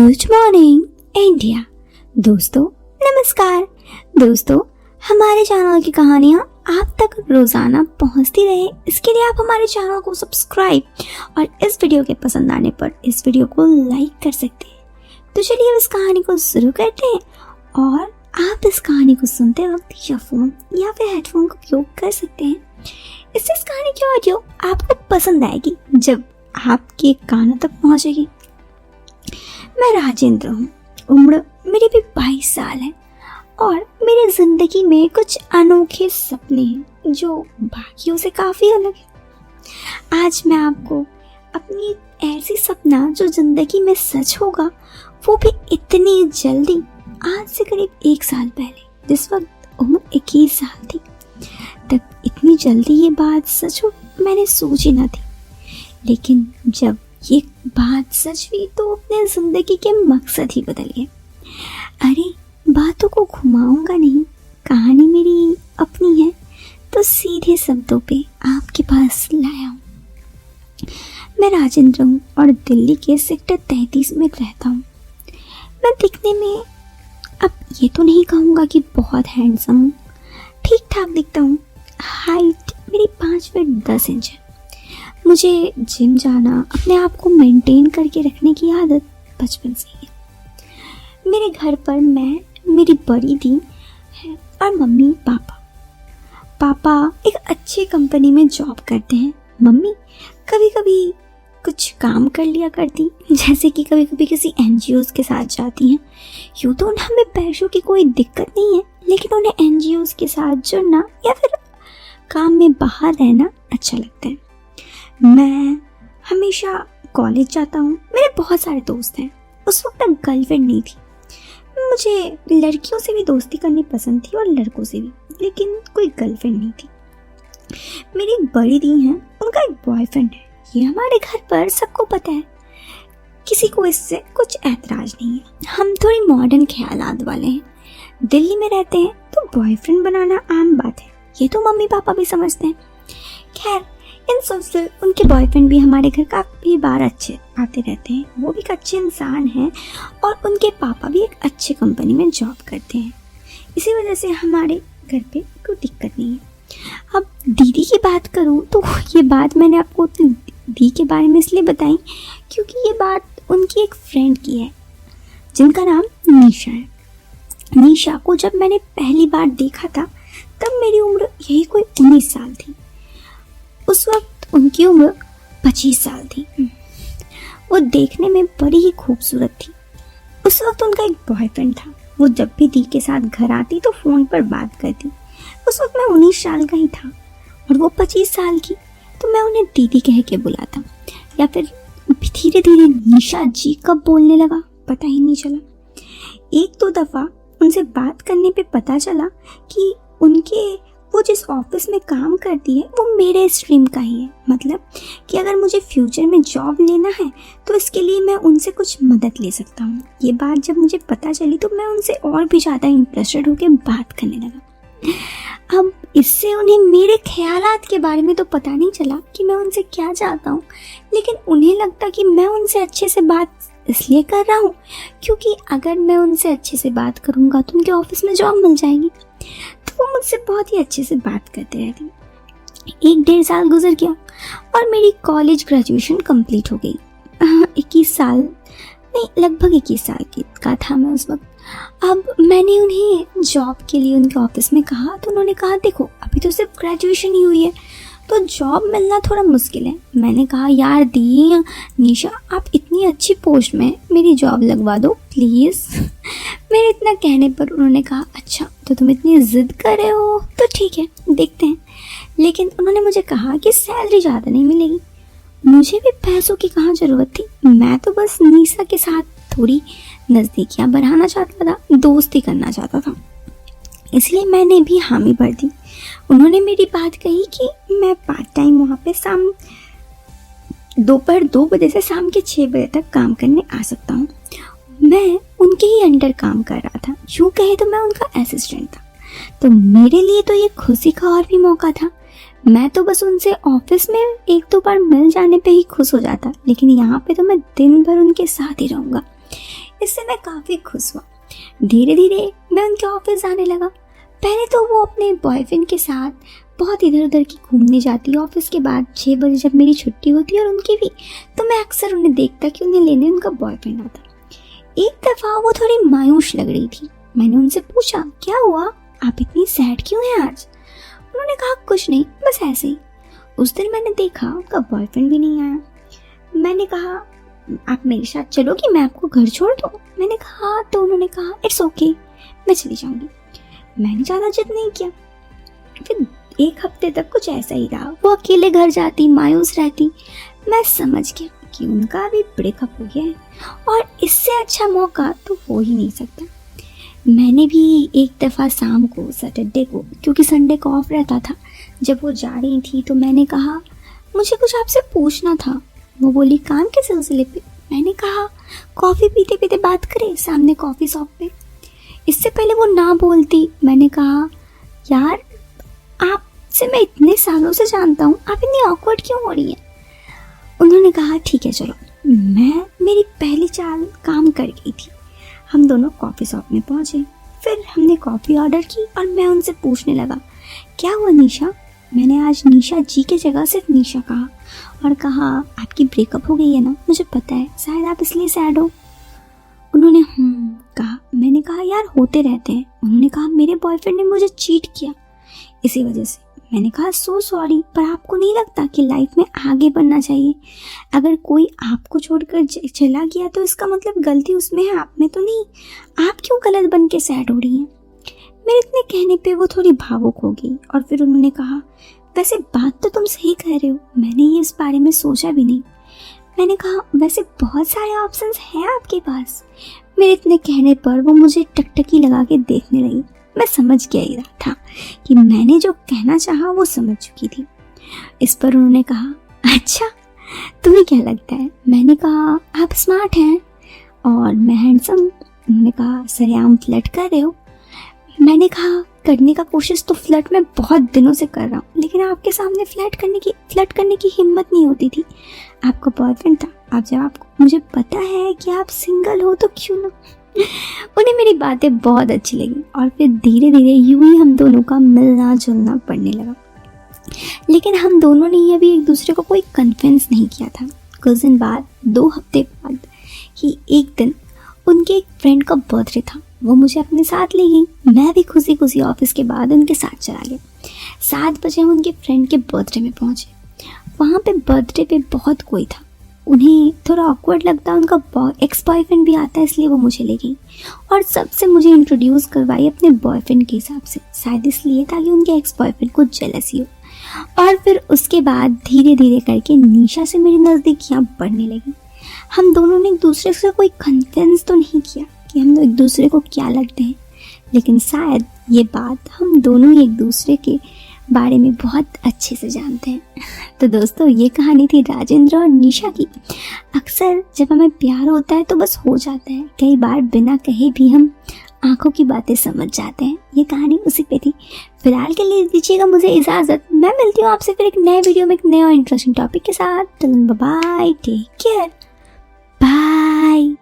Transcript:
Good morning India. दोस्तों नमस्कार। दोस्तों हमारे चैनल की कहानियाँ आप तक रोजाना पहुँचती रहे, इसके लिए आप हमारे चैनल को सब्सक्राइब और इस वीडियो के पसंद आने पर इस वीडियो को लाइक कर सकते हैं। तो चलिए इस कहानी को शुरू करते हैं और आप इस कहानी को सुनते वक्त या फोन या फिर हेडफोन का उपयोग कर सकते हैं। इससे इस कहानी की ऑडियो आपको पसंद आएगी जब आपके कानों तक पहुँचेगी। मैं राजेंद्र हूँ, उम्र मेरी भी 22 साल है और मेरी जिंदगी में कुछ अनोखे सपने हैं जो बाकियों से काफ़ी अलग है। आज मैं आपको अपनी ऐसी सपना जो जिंदगी में सच होगा, वो भी इतनी जल्दी, आज से करीब 1 साल पहले जिस वक्त उम्र 21 साल थी, तब इतनी जल्दी ये बात सच हो मैंने सोची ना थी। लेकिन जब ये बात सच हुई तो अपने जिंदगी के मकसद ही बदल गए। अरे बातों को घुमाऊंगा नहीं, कहानी मेरी अपनी है तो सीधे शब्दों पे आपके पास लाया हूँ। मैं राजेंद्र हूँ और दिल्ली के सेक्टर 33 में रहता हूँ। मैं दिखने में अब ये तो नहीं कहूँगा कि बहुत हैंडसम हूँ, ठीक ठाक दिखता हूँ। हाइट मेरी 5 फीट 10 इंच है। मुझे जिम जाना, अपने आप को मेंटेन करके रखने की आदत बचपन से ही है। मेरे घर पर मैं, मेरी बड़ी दी है और मम्मी पापा एक अच्छी कंपनी में जॉब करते हैं। मम्मी कभी कभी कुछ काम कर लिया करती, जैसे कि कभी कभी किसी NGOs के साथ जाती हैं। यूँ तो हमें पैसों की कोई दिक्कत नहीं है, लेकिन उन्हें NGOs के साथ जुड़ना या फिर काम में बाहर रहना अच्छा लगता है। मैं हमेशा कॉलेज जाता हूँ, मेरे बहुत सारे दोस्त हैं। उस वक्त तक गर्लफ्रेंड नहीं थी। मुझे लड़कियों से भी दोस्ती करनी पसंद थी और लड़कों से भी, लेकिन कोई गर्लफ्रेंड नहीं थी। मेरी एक बड़ी दी है, उनका एक बॉयफ्रेंड है। ये हमारे घर पर सबको पता है, किसी को इससे कुछ ऐतराज नहीं है। हम थोड़ी मॉडर्न ख्यालात वाले हैं, दिल्ली में रहते हैं तो बॉयफ्रेंड बनाना आम बात है, ये तो मम्मी पापा भी समझते हैं। खैर इन सब से उनके बॉयफ्रेंड भी हमारे घर काफ़ी बार अच्छे आते रहते हैं। वो भी एक अच्छे इंसान हैं और उनके पापा भी एक अच्छे कंपनी में जॉब करते हैं। इसी वजह से हमारे घर पे कोई दिक्कत नहीं है। अब दीदी की बात करूं तो ये बात मैंने आपको दी के बारे में इसलिए बताई क्योंकि ये बात उनकी एक फ्रेंड की है जिनका नाम निशा है। निशा को जब मैंने पहली बार देखा था तब मेरी उम्र यही कोई 19 साल थी। उस वक्त उनकी उम्र 25 साल थी। वो देखने में बड़ी ही खूबसूरत थी। उस वक्त उनका एक बॉयफ्रेंड था। वो जब भी दी के साथ घर आती तो फ़ोन पर बात करती। उस वक्त मैं 19 साल का ही था और वो 25 साल की, तो मैं उन्हें दीदी कह के बुलाता, या फिर धीरे धीरे निशा जी कब बोलने लगा पता ही नहीं चला। 1-2 दफ़ा उनसे बात करने पे पता चला कि वो जिस ऑफिस में काम करती है वो मेरे स्ट्रीम का ही है। मतलब कि अगर मुझे फ्यूचर में जॉब लेना है तो इसके लिए मैं उनसे कुछ मदद ले सकता हूँ। ये बात जब मुझे पता चली तो मैं उनसे और भी ज़्यादा इंटरेस्टेड होकर बात करने लगा। अब इससे उन्हें मेरे ख्यालात के बारे में तो पता नहीं चला कि मैं उनसे क्या चाहता हूँ, लेकिन उन्हें लगता कि मैं उनसे अच्छे से बात इसलिए कर रहा हूँ क्योंकि अगर मैं उनसे अच्छे से बात करूँगा तो उनके ऑफिस में जॉब मिल जाएगी। वो मुझसे बहुत ही अच्छे से बात करते रहती। 1-1.5 साल गुजर गया और मेरी कॉलेज ग्रेजुएशन कंप्लीट हो गई। 21 साल नहीं, लगभग 21 साल का था मैं उस वक्त। अब मैंने उन्हें जॉब के लिए उनके ऑफिस में कहा तो उन्होंने कहा देखो अभी तो सिर्फ ग्रेजुएशन ही हुई है तो जॉब मिलना थोड़ा मुश्किल है। मैंने कहा यार दी निशा, आप इतनी अच्छी पोस्ट में मेरी जॉब लगवा दो प्लीज़। मेरे इतना कहने पर उन्होंने कहा अच्छा तो तुम इतनी ज़िद कर रहे हो तो ठीक है देखते हैं। लेकिन उन्होंने मुझे कहा कि सैलरी ज़्यादा नहीं मिलेगी। मुझे भी पैसों की कहाँ ज़रूरत थी, मैं तो बस निशा के साथ थोड़ी नज़दीकियाँ बढ़ाना चाहता था, दोस्ती करना चाहता था, इसलिए मैंने भी हामी भर दी। उन्होंने मेरी बात कही कि मैं पार्ट टाइम वहाँ पे दोपहर 2 बजे से शाम के 6 बजे तक काम करने आ सकता हूँ। मैं उनके ही अंडर काम कर रहा था, यूँ कहे तो मैं उनका असिस्टेंट था। तो मेरे लिए तो ये खुशी का और भी मौका था। मैं तो बस उनसे ऑफिस में 1-2 बार मिल जाने पे ही खुश हो जाता, लेकिन यहाँ पे तो मैं दिन भर उनके साथ ही रहूँगा। इससे मैं काफ़ी खुश हुआ। धीरे धीरे मैं उनके ऑफिस जाने लगा। पहले तो वो अपने बॉयफ्रेंड के साथ बहुत इधर उधर की घूमने जाती। ऑफिस के बाद 6 बजे जब मेरी छुट्टी होती और उनकी भी, तो मैं अक्सर उन्हें देखता कि उन्हें लेने उनका बॉयफ्रेंड आता। एक दफ़ा वो थोड़ी मायूस लग रही थी। मैंने उनसे पूछा, क्या हुआ, आप इतनी सैड क्यों हैं आज? उन्होंने कहा, कुछ नहीं, बस ऐसे ही। उस दिन मैंने देखा उनका बॉयफ्रेंड भी नहीं आया। मैंने कहा, आप मेरे साथ चलोगी, मैं आपको घर छोड़ दूँ? मैंने कहा हाँ। तो उन्होंने कहा, इट्स ओके, मैं चली जाऊँगी। मैंने ज़्यादा जिद नहीं किया। फिर 1 हफ्ते तक कुछ ऐसा ही रहा। वो अकेले घर जाती, मायूस रहती। मैं समझ गया कि उनका अभी ब्रेकअप हो गया है और इससे अच्छा मौका तो हो ही नहीं सकता। मैंने भी एक दफ़ा शाम को, सैटरडे को, क्योंकि संडे को ऑफ रहता था, जब वो जा रही थी तो मैंने कहा, मुझे कुछ आपसे पूछना था। वो बोली, काम के सिलसिले पे? मैंने कहा, कॉफ़ी पीते पीते बात करें सामने कॉफ़ी शॉप पे। इससे पहले वो ना बोलती। मैंने कहा, यार आपसे मैं इतने सालों से जानता हूँ, आप इतनी ऑकवर्ड क्यों हो रही हैं? उन्होंने कहा, ठीक है चलो। मेरी पहली चाल काम कर गई थी। हम दोनों कॉफ़ी शॉप में पहुँचे। फिर हमने कॉफ़ी ऑर्डर की और मैं उनसे पूछने लगा, क्या हुआ निशा? मैंने आज निशा जी की जगह सिर्फ निशा कहा और कहा, आपकी ब्रेकअप हो गई है ना, मुझे पता है, शायद आप इसलिए सैड हो। उन्होंने कहा। मैंने कहा, यार होते रहते हैं। उन्होंने कहा, मेरे बॉयफ्रेंड ने मुझे चीट किया इसी वजह से। मैंने कहा, सो सॉरी, पर आपको नहीं लगता कि लाइफ में आगे बढ़ना चाहिए? अगर कोई आपको छोड़कर चला गया तो इसका मतलब गलती उसमें है, आप में तो नहीं। आप क्यों गलत बन के सैड हो रही हैं? मेरे इतने कहने पे वो थोड़ी भावुक हो गई और फिर उन्होंने कहा, वैसे बात तो तुम सही कह रहे हो, मैंने ये इस बारे में सोचा भी नहीं। मैंने कहा, वैसे बहुत सारे ऑप्शंस हैं आपके पास। मेरे इतने कहने पर वो मुझे टकटकी लगा के देखने लगी। मैं समझ गया ही रहा था कि मैंने जो कहना चाहा वो समझ चुकी थी। इस पर उन्होंने कहा, अच्छा तुम्हें क्या लगता है? मैंने कहा, आप स्मार्ट हैं और मैं हैंडसम। उन्होंने कहा, सरेआम फ्लर्ट कर रहे हो? मैंने कहा, करने का कोशिश तो फ्लर्ट में बहुत दिनों से कर रहा हूँ, लेकिन आपके सामने फ्लर्ट करने की हिम्मत नहीं होती थी। आपका बॉयफ्रेंड था। अब जब आपको, मुझे पता है कि आप सिंगल हो, तो क्यों ना। उन्हें मेरी बातें बहुत अच्छी लगी और फिर धीरे धीरे यूं ही हम दोनों का मिलना जुलना पड़ने लगा। लेकिन हम दोनों ने ये भी एक दूसरे को कोई कन्फेंस नहीं किया था। कुछ दिन बाद, 2 हफ्ते बाद ही एक दिन उनके एक फ्रेंड का बर्थडे था। वो मुझे अपने साथ ले गई। मैं भी खुशी खुशी ऑफिस के बाद उनके साथ चला गया। 7 बजे हम उनके फ्रेंड के बर्थडे में पहुंचे। वहाँ पे बर्थडे पे बहुत कोई था। उन्हें थोड़ा ऑकवर्ड लगता, उनका एक्स बॉयफ्रेंड भी आता है, इसलिए वो मुझे ले गई और सबसे मुझे इंट्रोड्यूस करवाई अपने बॉयफ्रेंड के हिसाब से, शायद इसलिए ताकि उनके एक्स बॉयफ्रेंड को जेलसी हो। और फिर उसके बाद धीरे धीरे करके निशा से मेरी नज़दीकियाँ बढ़ने लगी। हम दोनों ने एक दूसरे से कोई कन्फेंस तो नहीं किया कि हम एक दूसरे को क्या लगते हैं, लेकिन शायद ये बात हम दोनों ही एक दूसरे के बारे में बहुत अच्छे से जानते हैं। तो दोस्तों, ये कहानी थी राजेंद्र और निशा की। अक्सर जब हमें प्यार होता है तो बस हो जाता है, कई बार बिना कहे भी हम आंखों की बातें समझ जाते हैं। ये कहानी उसी पे थी। फिलहाल के लिए दीजिएगा मुझे इजाज़त। मैं मिलती हूँ आपसे फिर एक नए वीडियो में एक नए और इंटरेस्टिंग टॉपिक के साथ। Bye, take care, bye.